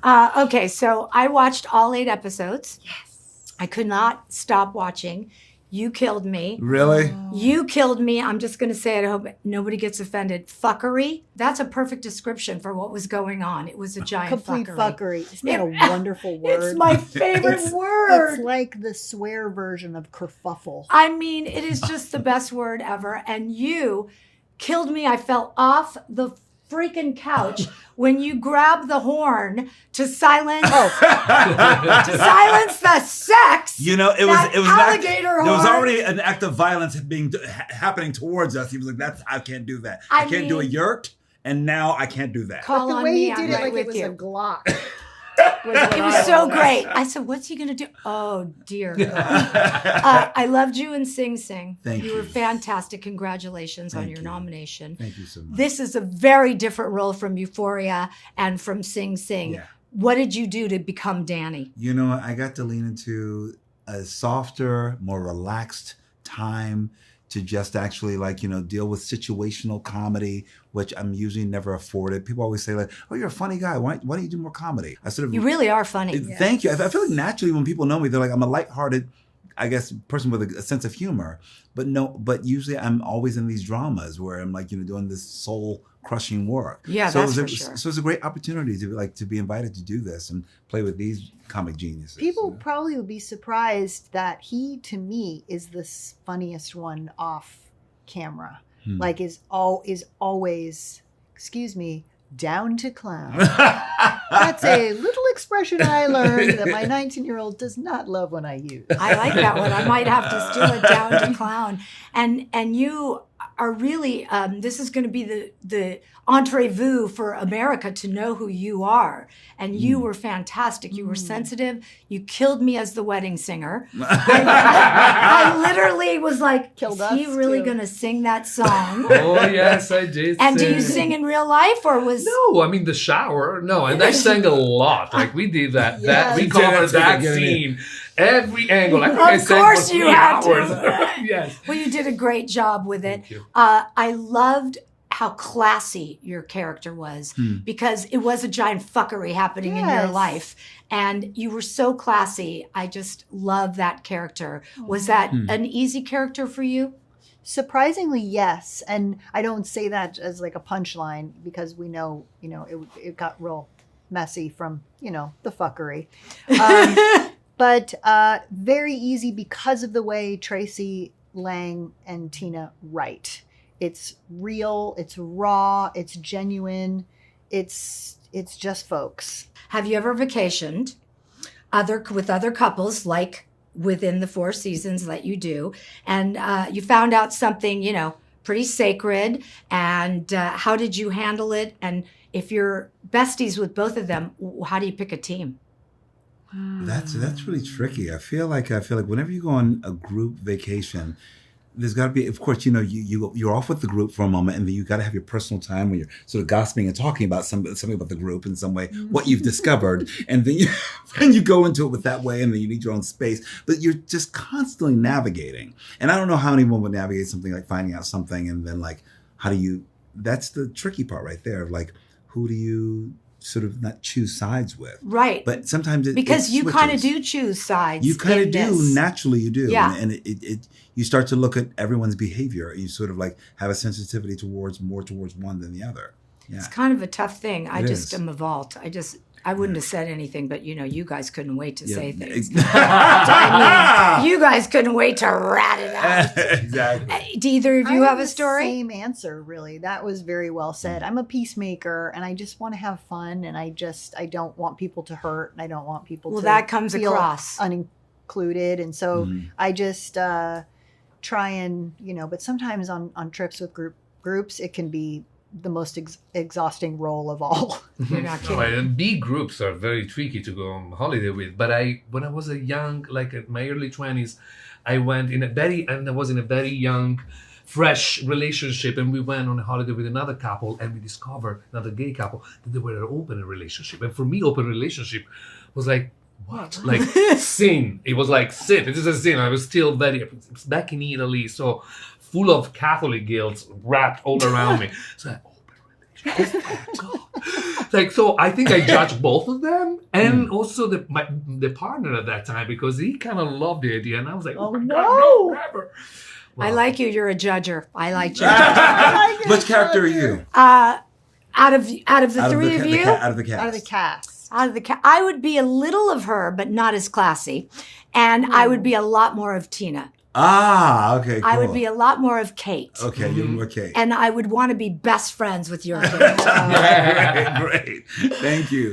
Okay, so I watched all 8 episodes. Yes. I could not stop watching. You killed me. Really? You killed me. I'm just going to say it. I hope nobody gets offended. Fuckery. That's a perfect description for what was going on. It was a giant complete fuckery. Isn't that a wonderful word? It's my favorite word. It's like the swear version of kerfuffle. I mean, it is just the best word ever. And you killed me. I fell off the freaking couch when you grabbed the horn to silence the sex. You know, it was alligator horn. There was already an act of violence happening towards us. He was like, I can't do that. I can't do a yurt, and now I can't do that. But the way he did it like it was a Glock. It was so great. I said, what's he going to do? Oh, dear God. I loved you in Sing Sing. Thank you. You were fantastic. Congratulations on your nomination. Thank you so much. This is a very different role from Euphoria and from Sing Sing. Yeah. What did you do to become Danny? You know, I got to lean into a softer, more relaxed time to just actually deal with situational comedy, which I'm usually never afforded. People always say oh, you're a funny guy. Why don't you do more comedy? You really are funny. Thank you. I feel like naturally when people know me, they're like, I'm a lighthearted, I guess, person with a sense of humor. But usually I'm always in these dramas where I'm doing this soul crushing work. Yeah, so that's for sure. So it's a great opportunity to be invited to do this and play with these comic geniuses. People probably would be surprised that he, to me, is the funniest one off camera. Like is always, excuse me, down to clown. That's a little expression I learned that my 19-year-old does not love when I use. I like that one. I might have to steal it, down to clown. And you are really, this is going to be the entree-vous for America to know who you are. And you were fantastic. You were sensitive. You killed me as the wedding singer. I literally was like, is he really going to sing that song? Oh, yes, I did. And do you sing in real life or was... No, I mean, the shower. No, and I sang a lot. Like, we did that. Yes. We covered that scene. Every angle. I think I sang for 3 hours. Yes. Well, you did a great job with it. Thank you. I loved how classy your character was because it was a giant fuckery happening in your life. And you were so classy. I just love that character. Was that an easy character for you? Surprisingly, yes. And I don't say that as like a punchline because we know, it got real messy from, the fuckery. But very easy because of the way Tracy Lang and Tina write. It's real, it's raw, it's genuine, it's just folks. Have you ever vacationed with other couples, like within the 4 seasons that you do, and you found out something, pretty sacred, and how did you handle it? And if you're besties with both of them, how do you pick a team? That's really tricky. I feel like whenever you go on a group vacation, there's got to be, of course, you're off with the group for a moment, and then you got to have your personal time when you're sort of gossiping and talking about something about the group in some way, what you've discovered, and then you go into it with that way, and then you need your own space. But you're just constantly navigating, and I don't know how anyone would navigate something like finding out something, and then how do you? That's the tricky part right there. Who do you sort of not choose sides with? Right. But sometimes because you kind of do choose sides. You kind of do. Naturally you do. Yeah. And it you start to look at everyone's behavior. You sort of have a sensitivity towards one than the other. Yeah. It's kind of a tough thing. I just is. am a vault. I wouldn't have said anything, but you guys couldn't wait to say things. You guys couldn't wait to rat it out. Exactly. Do either of you have a story? Same answer, really. That was very well said. I'm a peacemaker, and I just want to have fun, and I don't want people to hurt, and I don't want people to that comes feel across unincluded, and so I just try and but sometimes on trips with groups, it can be the most exhausting role of all. You're not kidding. And big groups are very tricky to go on holiday with. But when I was a young, at my early 20s, I was in a very young, fresh relationship, and we went on a holiday with another couple, and we discovered, another gay couple, that they were an open relationship. And for me, open relationship was what? Sin. It was sin. It is a sin. I was still it's back in Italy, so full of Catholic guilt wrapped all around me. So open relationship. So I think I judged both of them, And also the partner at that time, because he kind of loved the idea, and I was like, Oh, my no. God, no, never. I Wow. like you. You're a judger. I like judges. Which character are you? Out of the three of you, Out of the cast. Out of the cast. I would be a little of her, but not as classy, and I would be a lot more of Tina. Ah, okay, cool. I would be a lot more of Kate. Okay, okay. And I would want to be best friends with your Kate. Great. Thank you.